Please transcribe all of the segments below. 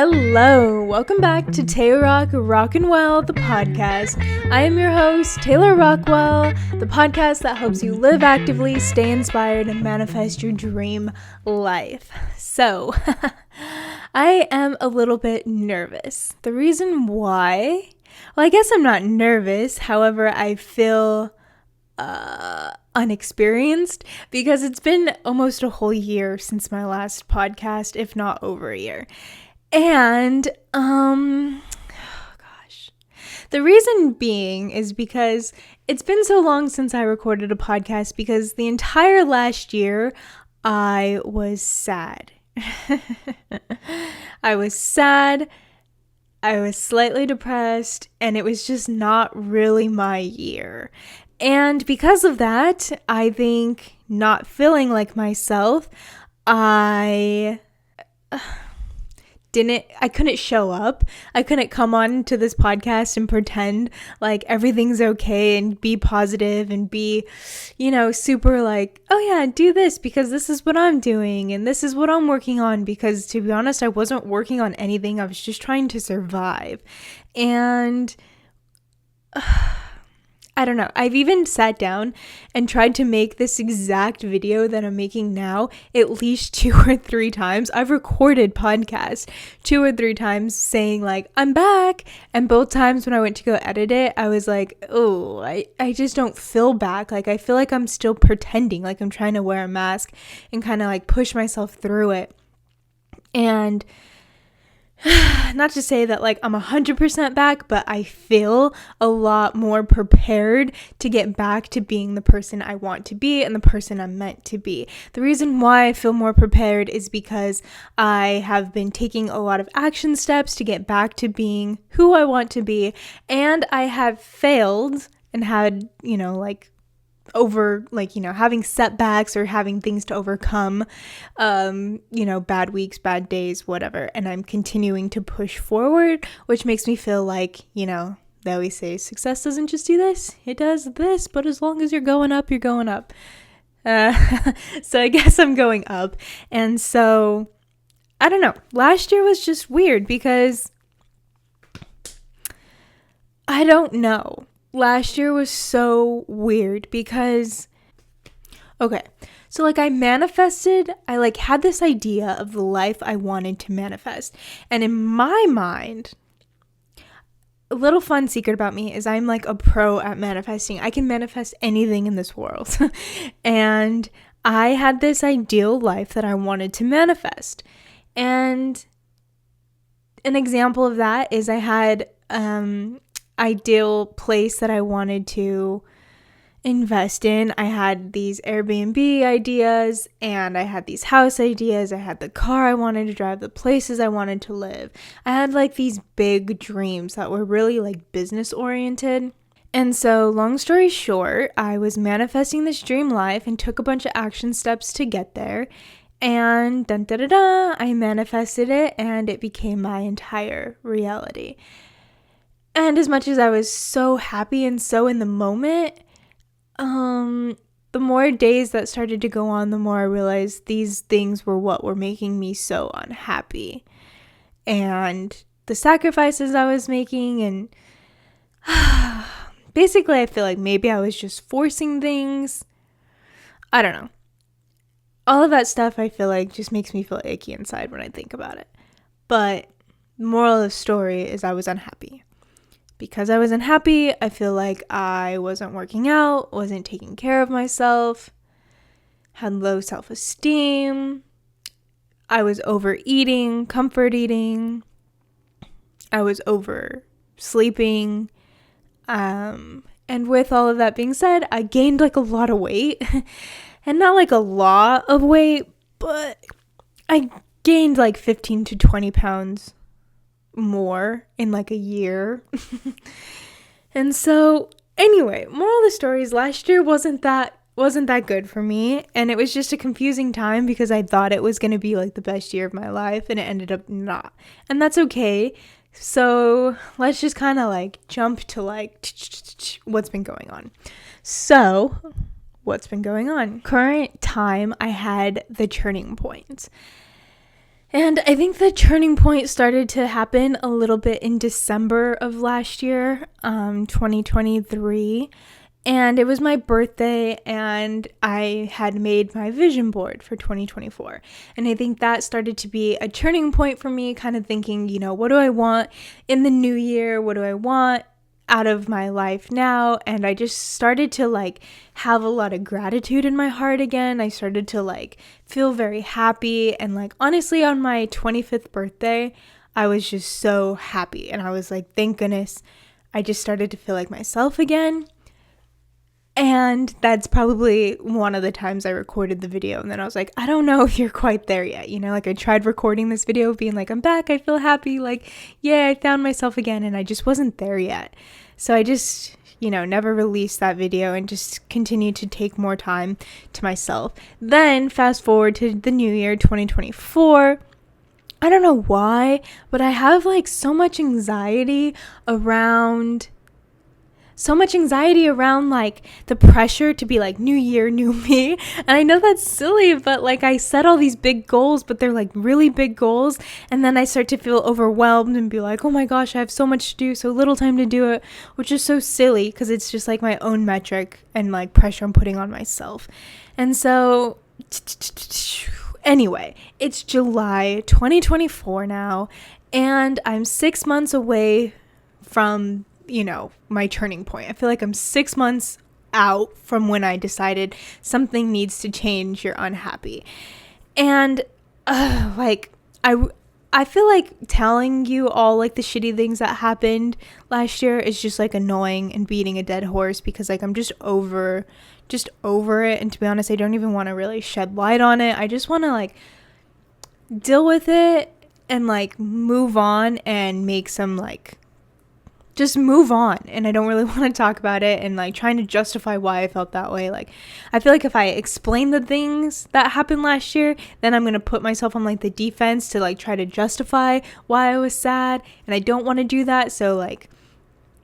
Hello, welcome back to Tayrock Rockin Well, the podcast. I am your host, Tayrock Rockwell, the podcast that helps you live actively, stay inspired, and manifest your dream life. So, I am a little bit nervous. The reason why, well, I guess I'm not nervous, however, I feel unexperienced because it's been almost a whole year since my last podcast, if not over a year. And, the reason being is because it's been so long since I recorded a podcast because the entire last year I was sad. I was sad, I was slightly depressed, and it was just not really my year. And because of that, I think not feeling like myself, I couldn't show up. I couldn't come on to this podcast and pretend like everything's okay and be positive and be, super like, oh yeah, do this because this is what I'm doing and this is what I'm working on, because to be honest, I wasn't working on anything. I was just trying to survive. And I don't know. I've even sat down and tried to make this exact video that I'm making now at least 2 or 3 times. I've recorded podcasts 2 or 3 times saying like, I'm back. And both times when I went to go edit it, I was like, oh, I just don't feel back. Like I feel like I'm still pretending, like I'm trying to wear a mask and kind of like push myself through it. And not to say that like I'm 100% back, but I feel a lot more prepared to get back to being the person I want to be and the person I'm meant to be. The reason why I feel more prepared is because I have been taking a lot of action steps to get back to being who I want to be, and I have failed and had, having setbacks or having things to overcome, bad weeks, bad days, whatever. And I'm continuing to push forward, which makes me feel like, they always say success doesn't just do this, it does this, but as long as you're going up, you're going up. So I guess I'm going up. And so, I don't know. Last year was just weird because I don't know. Last year was so weird because, okay, so like I had this idea of the life I wanted to manifest. And in my mind, a little fun secret about me is I'm like a pro at manifesting. I can manifest anything in this world. And I had this ideal life that I wanted to manifest. And an example of that is I had, ideal place that I wanted to invest in. I had these Airbnb ideas and I had these house ideas. I had the car I wanted to drive, the places I wanted to live. I had like these big dreams that were really like business oriented. And so long story short, I was manifesting this dream life and took a bunch of action steps to get there. And I manifested it and it became my entire reality. And as much as I was so happy and so in the moment, the more days that started to go on, the more I realized these things were what were making me so unhappy. And the sacrifices I was making, and basically I feel like maybe I was just forcing things. I don't know. All of that stuff I feel like just makes me feel icky inside when I think about it. But the moral of the story is I was unhappy. Because I was unhappy, I feel like I wasn't working out, wasn't taking care of myself, had low self-esteem, I was overeating, comfort eating, I was oversleeping, and with all of that being said, I gained like a lot of weight, and not like a lot of weight, but I gained like 15 to 20 pounds more in like a year. And so anyway, moral of the story is last year wasn't that good for me, and it was just a confusing time because I thought it was going to be like the best year of my life and it ended up not, and that's okay. So let's just kind of like jump to like what's been going on. So what's been going on? Current time, I had the turning point. And I think the turning point started to happen a little bit in December of last year, 2023. And it was my birthday, and I had made my vision board for 2024. And I think that started to be a turning point for me, kind of thinking, what do I want in the new year? What do I want out of my life now? And I just started to have a lot of gratitude in my heart again. I started to feel very happy, and honestly, on my 25th birthday, I was just so happy, and I was like, thank goodness I just started to feel like myself again. And that's probably one of the times I recorded the video, and then I was like, I don't know if you're quite there yet. I tried recording this video being like, I'm back, I feel happy, yeah, I found myself again, and I just wasn't there yet. So I just, never released that video and just continued to take more time to myself. Then fast forward to the new year, 2024. I don't know why, but I have so much anxiety around the pressure to be new year, new me. And I know that's silly, but I set all these big goals, but they're really big goals. And then I start to feel overwhelmed and be like, oh my gosh, I have so much to do, so little time to do it, which is so silly because it's just my own metric and pressure I'm putting on myself. And so anyway, it's July 2024 now, and I'm 6 months away from my turning point. I feel like I'm 6 months out from when I decided something needs to change, you're unhappy. And I feel like telling you all the shitty things that happened last year is just annoying and beating a dead horse, because I'm just over it. And to be honest, I don't even want to really shed light on it. I just want to deal with it and move on and make some just move on. And I don't really want to talk about it and trying to justify why I felt that way. I feel like if I explain the things that happened last year, then I'm going to put myself on the defense to try to justify why I was sad, and I don't want to do that. So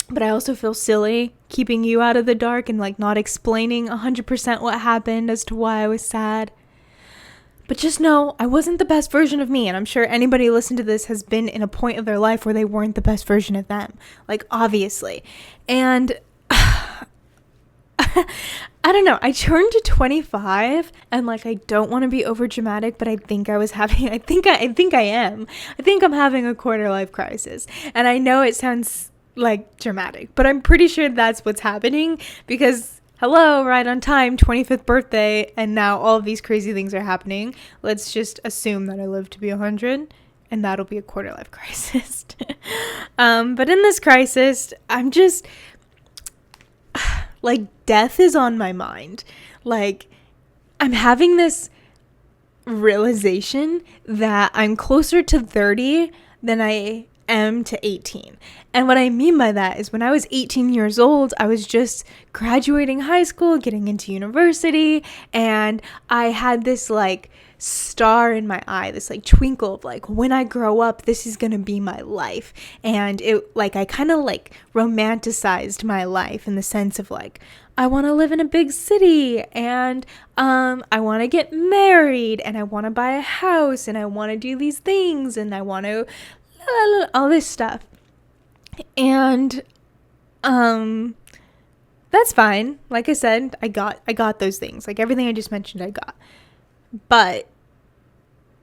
but I also feel silly keeping you out of the dark and not explaining 100% what happened as to why I was sad. But just know I wasn't the best version of me, and I'm sure anybody listening to this has been in a point of their life where they weren't the best version of them, obviously. And I don't know, I turned to 25, and I don't want to be over dramatic, but I think I'm having a quarter life crisis. And I know it sounds dramatic, but I'm pretty sure that's what's happening, because hello, right on time, 25th birthday, and now all of these crazy things are happening. Let's just assume that I live to be 100, and that'll be a quarter life crisis. But in this crisis, I'm just death is on my mind. I'm having this realization that I'm closer to 30 than I am to 18. And what I mean by that is when I was 18 years old, I was just graduating high school, getting into university, and I had this star in my eye, this twinkle of when I grow up, this is gonna be my life. And it I kind of romanticized my life in the sense of I want to live in a big city, and I want to get married, and I want to buy a house, and I want to do these things, and I want to all this stuff. And that's fine. Like I said, I got those things. Everything I just mentioned, I got. But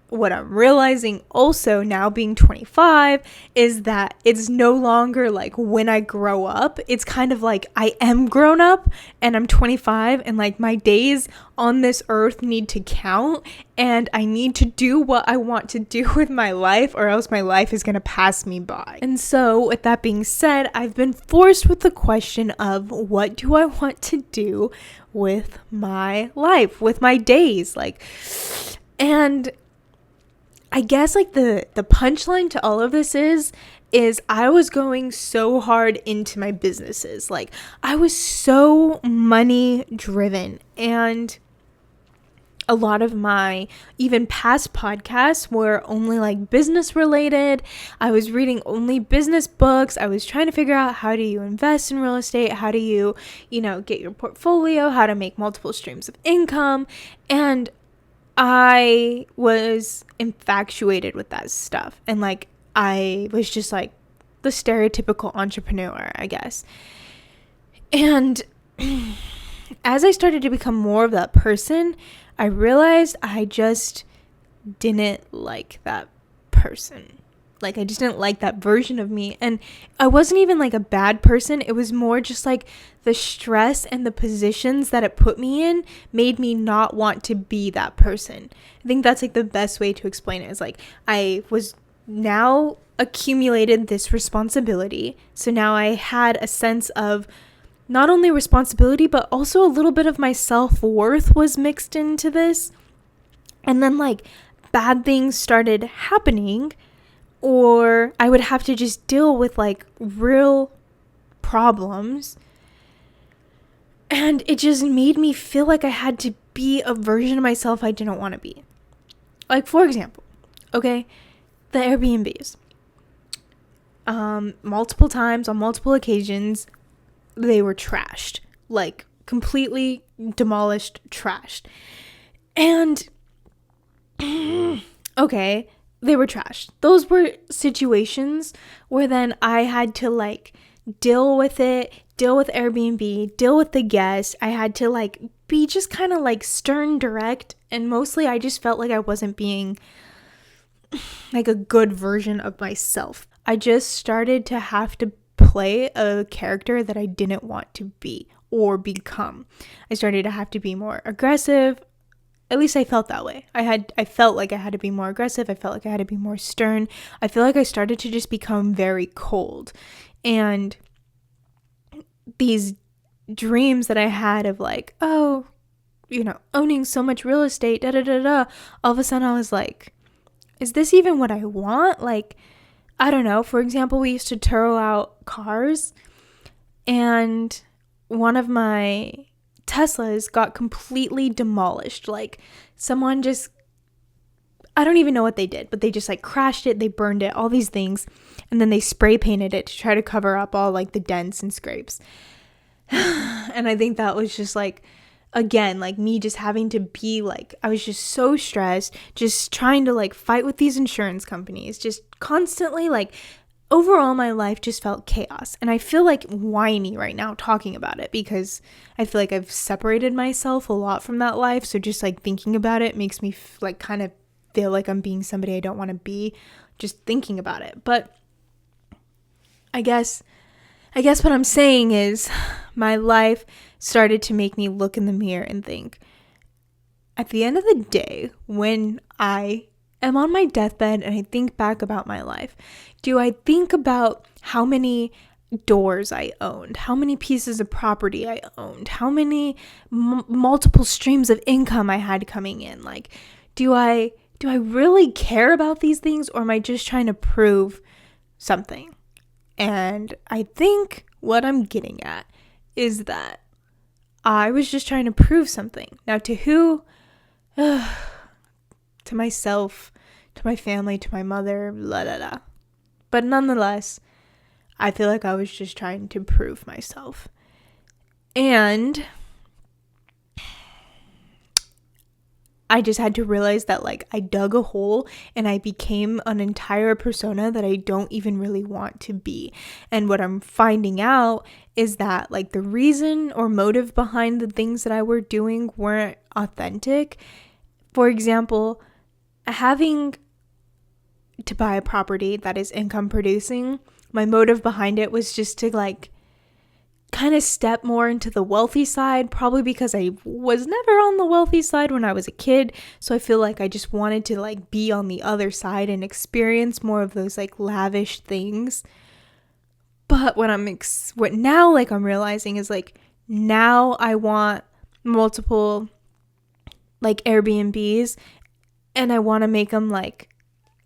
what I'm realizing also now, being 25, is that it's no longer when I grow up. It's kind of I am grown up and I'm 25, and my days on this earth need to count, and I need to do what I want to do with my life, or else my life is going to pass me by. And so with that being said, I've been forced with the question of what do I want to do with my life, with my days, and I guess the punchline to all of this is I was going so hard into my businesses. I was so money driven, and a lot of my even past podcasts were only business related. I was reading only business books. I was trying to figure out, how do you invest in real estate? How do you, get your portfolio? How to make multiple streams of income? And I was infatuated with that stuff. And like, I was just like the stereotypical entrepreneur, I guess. And as I started to become more of that person, I realized I just didn't like that person. Like, I just didn't like that version of me. And I wasn't even like a bad person. It was more just like the stress and the positions that it put me in made me not want to be that person. I think that's like the best way to explain it, is like I was now accumulated this responsibility. So now I had a sense of not only responsibility, but also a little bit of my self-worth was mixed into this. And then like bad things started happening, or I would have to just deal with like real problems. And it just made me feel like I had to be a version of myself I didn't want to be. Like, for example, okay, the Airbnbs. Multiple times, on multiple occasions, they were trashed. Like, completely demolished, trashed. And, okay, they were trashed. Those were situations where then I had to like deal with it, deal with Airbnb, deal with the guests. I had to like be just kind of like stern, direct, and mostly I just felt like I wasn't being like a good version of myself. I just started to have to play a character that I didn't want to be or become. I started to have to be more aggressive. At least I felt that way. I felt like I had to be more aggressive. I felt like I had to be more stern. I feel like I started to just become very cold. And these dreams that I had of like, oh, you know, owning so much real estate, da da da da. All of a sudden I was like, is this even what I want? Like, I don't know. For example, we used to tow out cars, and one of my Teslas got completely demolished. Like, someone just, I don't even know what they did, but they just like crashed it, they burned it, all these things, and then they spray painted it to try to cover up all like the dents and scrapes. And I think that was just like, again, like me just having to be like, I was just so stressed, just trying to like fight with these insurance companies, just constantly like, overall my life just felt chaos. And I feel like whiny right now talking about it, because I feel like I've separated myself a lot from that life. So just like thinking about it makes me like kind of feel like I'm being somebody I don't want to be, just thinking about it. But I guess what I'm saying is my life started to make me look in the mirror and think, at the end of the day, when I am on my deathbed and I think back about my life, do I think about how many doors I owned, how many pieces of property I owned, how many multiple streams of income I had coming in? Like, do I really care about these things, or am I just trying to prove something? And I think what I'm getting at is that I was just trying to prove something. Now, to who? To myself, to my family, to my mother, blah, blah, blah. But nonetheless, I feel like I was just trying to prove myself. And I just had to realize that like I dug a hole and I became an entire persona that I don't even really want to be. And what I'm finding out is that like the reason or motive behind the things that I were doing weren't authentic. For example, having to buy a property that is income producing, my motive behind it was just to like kind of step more into the wealthy side, probably because I was never on the wealthy side when I was a kid. So I feel like I just wanted to like be on the other side and experience more of those like lavish things. But what now like I'm realizing is like, now I want multiple like Airbnbs, and I want to make them like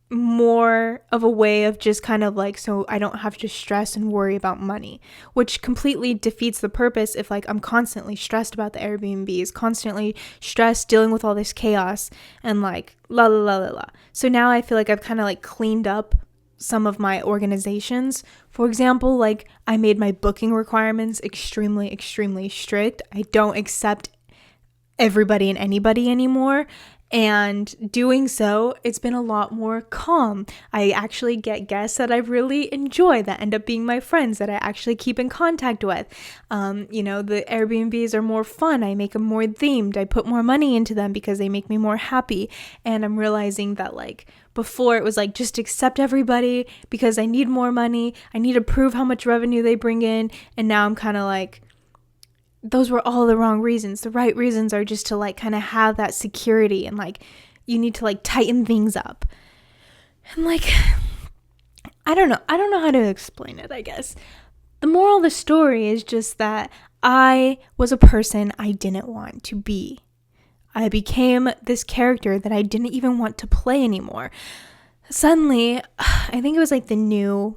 more of a way of just kind of like, so I don't have to stress and worry about money, which completely defeats the purpose if like I'm constantly stressed about the Airbnbs, constantly stressed dealing with all this chaos and like la la la la la. So now I feel like I've kind of like cleaned up some of my organizations. For example, like I made my booking requirements extremely strict. I don't accept everybody and anybody anymore. And doing so, it's been a lot more calm. I actually get guests that I really enjoy that end up being my friends that I actually keep in contact with. The Airbnbs are more fun. I make them more themed. I put more money into them because they make me more happy. And I'm realizing that before it was just accept everybody because I need more money. I need to prove how much revenue they bring in. And now I'm kind of those were all the wrong reasons. The right reasons are just to kind of have that security, and you need to tighten things up. And I don't know how to explain it, I guess. The moral of the story is just that I was a person I didn't want to be. I became this character that I didn't even want to play anymore. Suddenly, I think it was the new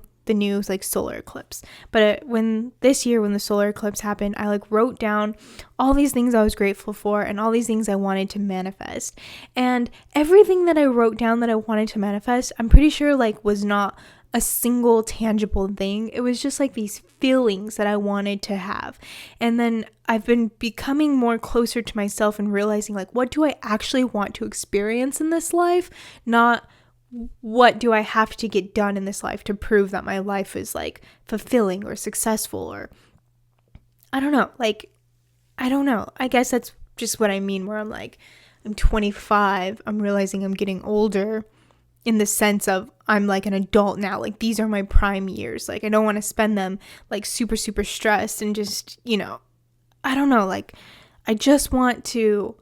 solar eclipse. But when the solar eclipse happened, I wrote down all these things I was grateful for and all these things I wanted to manifest. And everything that I wrote down that I wanted to manifest, I'm pretty sure was not a single tangible thing. It was just these feelings that I wanted to have. And then I've been becoming more closer to myself and realizing what do I actually want to experience in this life, not what do I have to get done in this life to prove that my life is fulfilling or successful, or I don't know. I don't know. I guess that's just what I mean, where I'm I'm 25. I'm realizing I'm getting older in the sense of I'm an adult now. These are my prime years. I don't want to spend them super, super stressed and just, I don't know. I just want to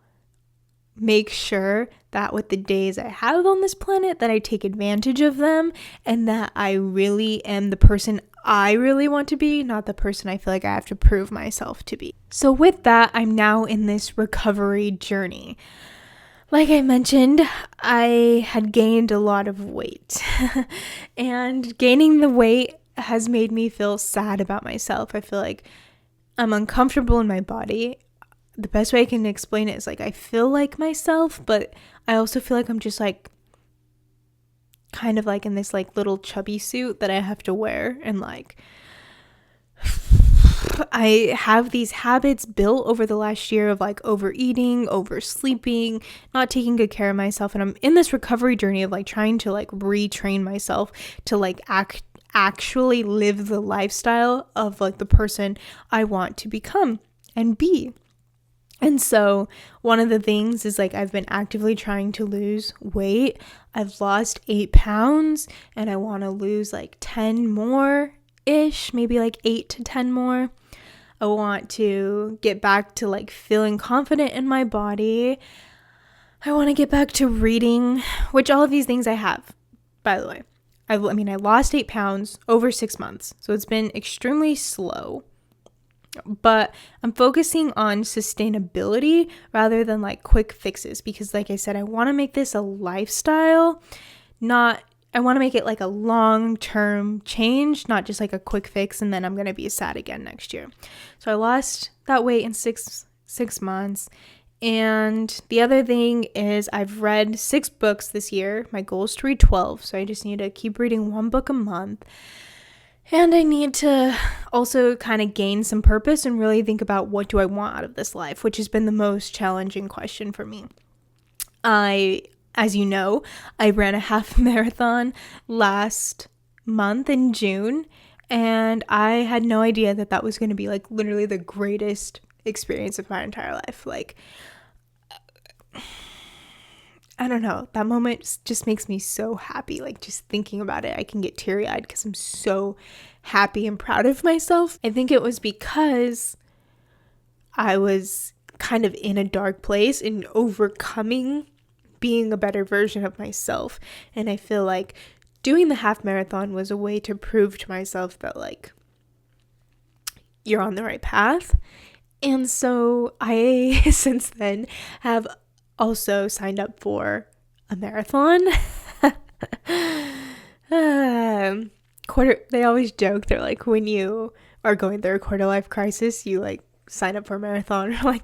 make sure that with the days I have on this planet, that I take advantage of them and that I really am the person I really want to be, not the person I feel I have to prove myself to be. So with that, I'm now in this recovery journey. Like I mentioned, I had gained a lot of weight and gaining the weight has made me feel sad about myself. I feel I'm uncomfortable in my body. The best way I can explain it is I feel like myself, but I also feel I'm just kind of in this little chubby suit that I have to wear, and I have these habits built over the last year of overeating, oversleeping, not taking good care of myself, and I'm in this recovery journey of trying to retrain myself to actually live the lifestyle of the person I want to become and be. And so one of the things is I've been actively trying to lose weight. I've lost 8 pounds and I want to lose 10 more ish, maybe 8 to 10 more. I want to get back to feeling confident in my body. I want to get back to reading, which all of these things I have, by the way. I lost 8 pounds over 6 months. So it's been extremely slow. But I'm focusing on sustainability rather than quick fixes, because I said, I want to make this a lifestyle, I want to make it a long-term change, not just a quick fix and then I'm going to be sad again next year. So I lost that weight in six months. And the other thing is I've read 6 books this year. My goal is to read 12. So I just need to keep reading 1 book a month. And I need to also kind of gain some purpose and really think about what do I want out of this life, which has been the most challenging question for me. As you know, I ran a half marathon last month in June, and I had no idea that was going to be literally the greatest experience of my entire life. I don't know, that moment just makes me so happy. Just thinking about it, I can get teary-eyed because I'm so happy and proud of myself. I think it was because I was kind of in a dark place and overcoming being a better version of myself. And I feel doing the half marathon was a way to prove to myself that you're on the right path. And so I, since then, have also signed up for a marathon. They always joke, they're when you are going through a quarter life crisis, you sign up for a marathon, or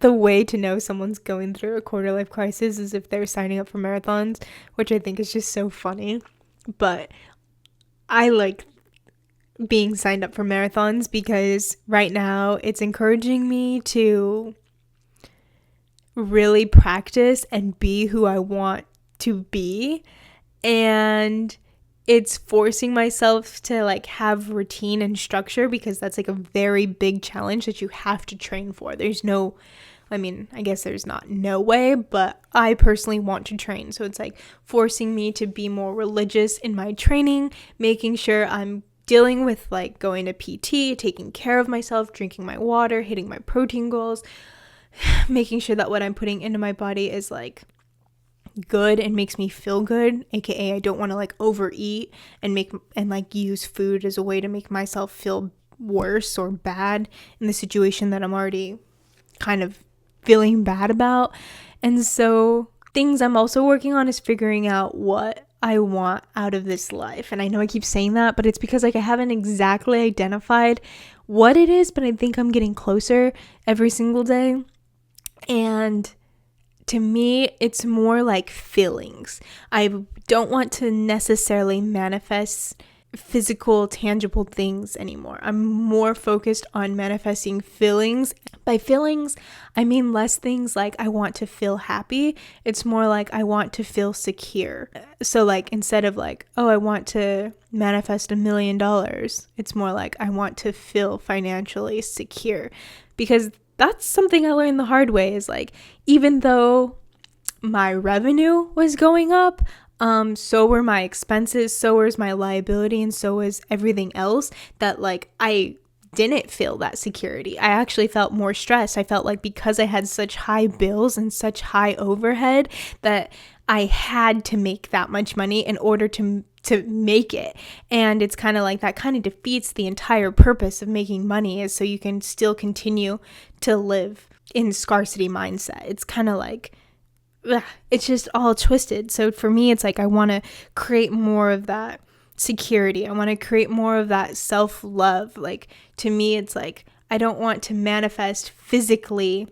the way to know someone's going through a quarter life crisis is if they're signing up for marathons, which I think is just so funny. But I like being signed up for marathons because right now it's encouraging me to really practice and be who I want to be. And it's forcing myself to like have routine and structure, because that's like a very big challenge that you have to train for. I guess there's not no way, but I personally want to train. So it's like forcing me to be more religious in my training, making sure I'm dealing with like going to PT, taking care of myself, drinking my water, hitting my protein goals, making sure that what I'm putting into my body is like good and makes me feel good, aka I don't want to like overeat and like use food as a way to make myself feel worse or bad in the situation that I'm already kind of feeling bad about. And so things I'm also working on is figuring out what I want out of this life. And I know I keep saying that, but it's because like I haven't exactly identified what it is, but I think I'm getting closer every single day. And to me, it's more like feelings. I don't want to necessarily manifest physical, tangible things anymore. I'm more focused on manifesting feelings. By feelings, I mean less things like I want to feel happy. It's more like I want to feel secure. So like instead of like, oh, I want to manifest $1 million, it's more like I want to feel financially secure. Because that's something I learned the hard way, is like, even though my revenue was going up, so were my expenses, so was my liability, and so was everything else, that like I didn't feel that security. I actually felt more stressed. I felt like because I had such high bills and such high overhead that I had to make that much money in order to make it. And it's kind of like that kind of defeats the entire purpose of making money, is so you can still continue to live in scarcity mindset. It's kind of like, it's just all twisted. So for me, it's like I want to create more of that security. I want to create more of that self-love. Like to me, it's like I don't want to manifest physically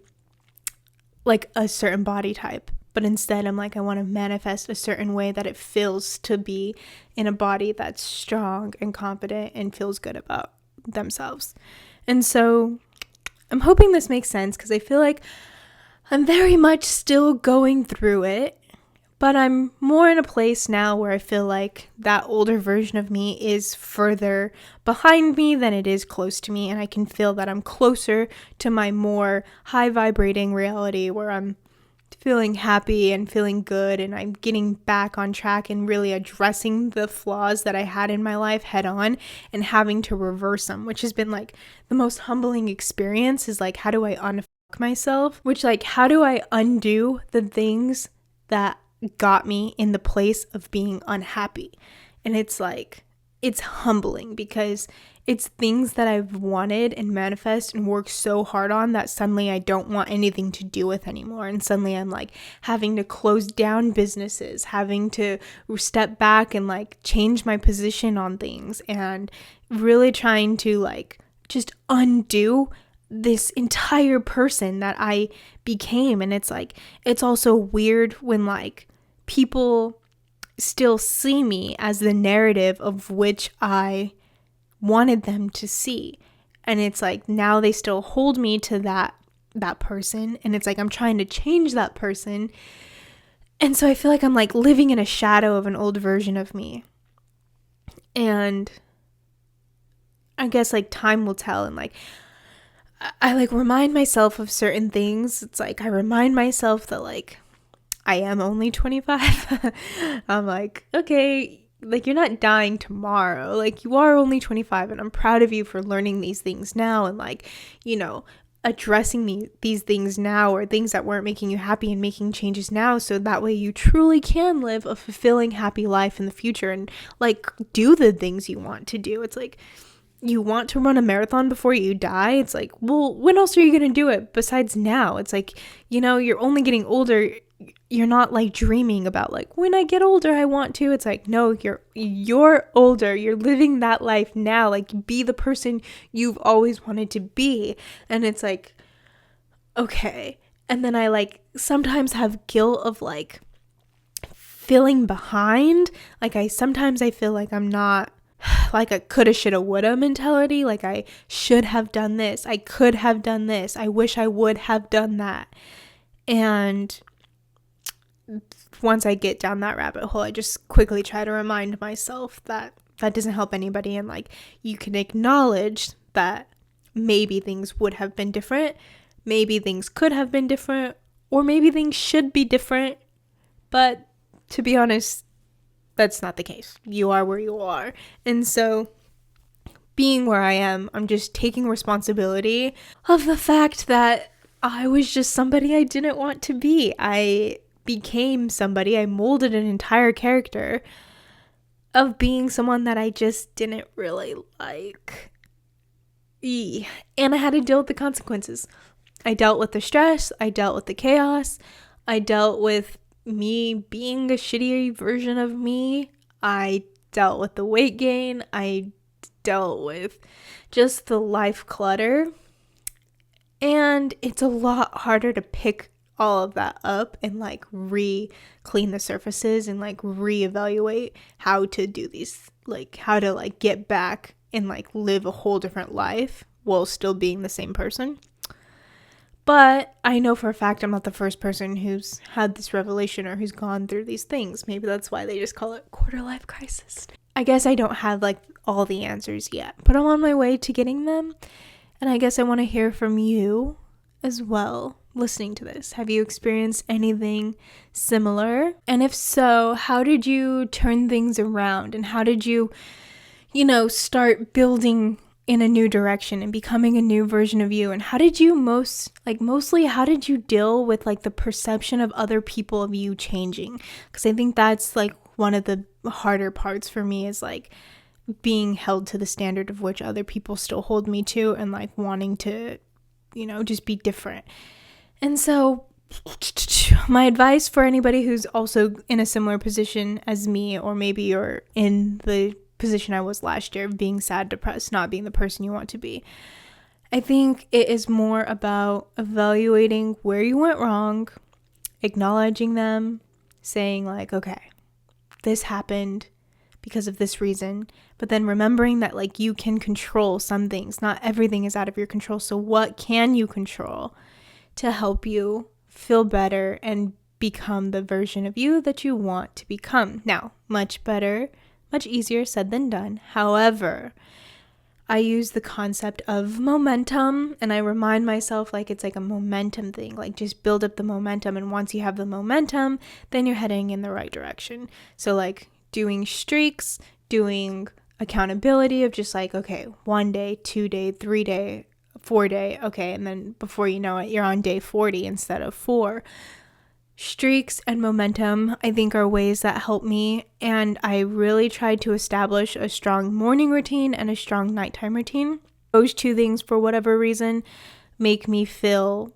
like a certain body type, but instead I'm like, I want to manifest a certain way that it feels to be in a body that's strong and confident and feels good about themselves. And so I'm hoping this makes sense, because I feel like I'm very much still going through it, but I'm more in a place now where I feel like that older version of me is further behind me than it is close to me. And I can feel that I'm closer to my more high vibrating reality, where I'm feeling happy and feeling good, and I'm getting back on track and really addressing the flaws that I had in my life head on and having to reverse them, which has been like the most humbling experience. Is like, how do I unfuck myself? Which like, how do I undo the things that got me in the place of being unhappy? And it's like, it's humbling, because it's things that I've wanted and manifest and worked so hard on that suddenly I don't want anything to do with anymore. And suddenly I'm like having to close down businesses, having to step back and like change my position on things, and really trying to like just undo this entire person that I became. And it's like, it's also weird when like people still see me as the narrative of which I wanted them to see. And it's like, now they still hold me to that person, and it's like I'm trying to change that person. And so I feel like I'm like living in a shadow of an old version of me. And I guess like time will tell. And like I like remind myself of certain things. It's like I remind myself that like I am only 25. I'm like, okay, like you're not dying tomorrow. Like you are only 25, and I'm proud of you for learning these things now, and like, you know, addressing these things now, or things that weren't making you happy, and making changes now, so that way you truly can live a fulfilling, happy life in the future, and like do the things you want to do. It's like, you want to run a marathon before you die. It's like, well, when else are you going to do it besides now? It's like, you know, you're only getting older. You're not like dreaming about like, when I get older, I want to. It's like, no, you're older. You're living that life now. Like, be the person you've always wanted to be. And it's like, okay. And then I like sometimes have guilt of like feeling behind. Like sometimes I feel like I'm not, like a coulda, shoulda, woulda mentality. Like I should have done this. I could have done this. I wish I would have done that. And once I get down that rabbit hole, I just quickly try to remind myself that that doesn't help anybody. And like, you can acknowledge that maybe things would have been different, maybe things could have been different, or maybe things should be different. But to be honest, that's not the case. You are where you are. And so being where I am, I'm just taking responsibility of the fact that I was just somebody I didn't want to be. I became somebody, I molded an entire character of being someone that I just didn't really like. And I had to deal with the consequences. I dealt with the stress, I dealt with the chaos, I dealt with me being a shitty version of me, I dealt with the weight gain, I dealt with just the life clutter. And it's a lot harder to pick all of that up and like clean the surfaces and like reevaluate how to do these, like how to like get back and like live a whole different life while still being the same person. But I know for a fact I'm not the first person who's had this revelation or who's gone through these things. Maybe that's why they just call it quarter life crisis. I guess I don't have like all the answers yet, but I'm on my way to getting them. And I guess I want to hear from you as well listening to this. Have you experienced anything similar? And if so, how did you turn things around? And how did you, start building in a new direction and becoming a new version of you? And how did you mostly how did you deal with like the perception of other people of you changing? Because I think that's like one of the harder parts for me, is like being held to the standard of which other people still hold me to, and like wanting to, just be different. And so my advice for anybody who's also in a similar position as me, or maybe you're in the position I was last year of being sad, depressed, not being the person you want to be, I think it is more about evaluating where you went wrong, acknowledging them, saying like, okay, this happened because of this reason, but then remembering that like you can control some things. Not everything is out of your control. So what can you control to help you feel better and become the version of you that you want to become? Now, much better, much easier said than done. However, I use the concept of momentum, and I remind myself like it's like a momentum thing, like just build up the momentum. And once you have the momentum, then you're heading in the right direction. So like doing streaks, doing accountability of just like, okay, 1 day, 2 day, 3 day, 4 day, okay, and then before you know it, you're on day 40 instead of 4. Streaks and momentum, I think, are ways that help me, and I really tried to establish a strong morning routine and a strong nighttime routine. Those two things, for whatever reason, make me feel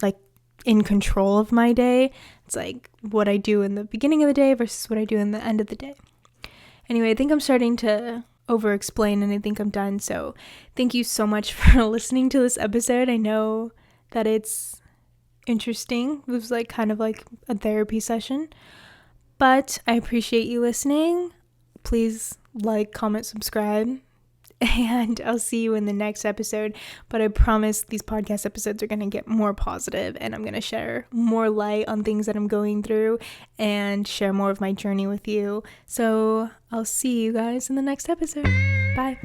like in control of my day. It's like what I do in the beginning of the day versus what I do in the end of the day. Anyway, I think I'm starting to over-explain, and I think I'm done. So thank you so much for listening to this episode. I know that it's interesting. It was like kind of like a therapy session, but I appreciate you listening. Please like, comment, subscribe, and I'll see you in the next episode. But I promise these podcast episodes are going to get more positive, and I'm going to share more light on things that I'm going through and share more of my journey with you. So I'll see you guys in the next episode. Bye.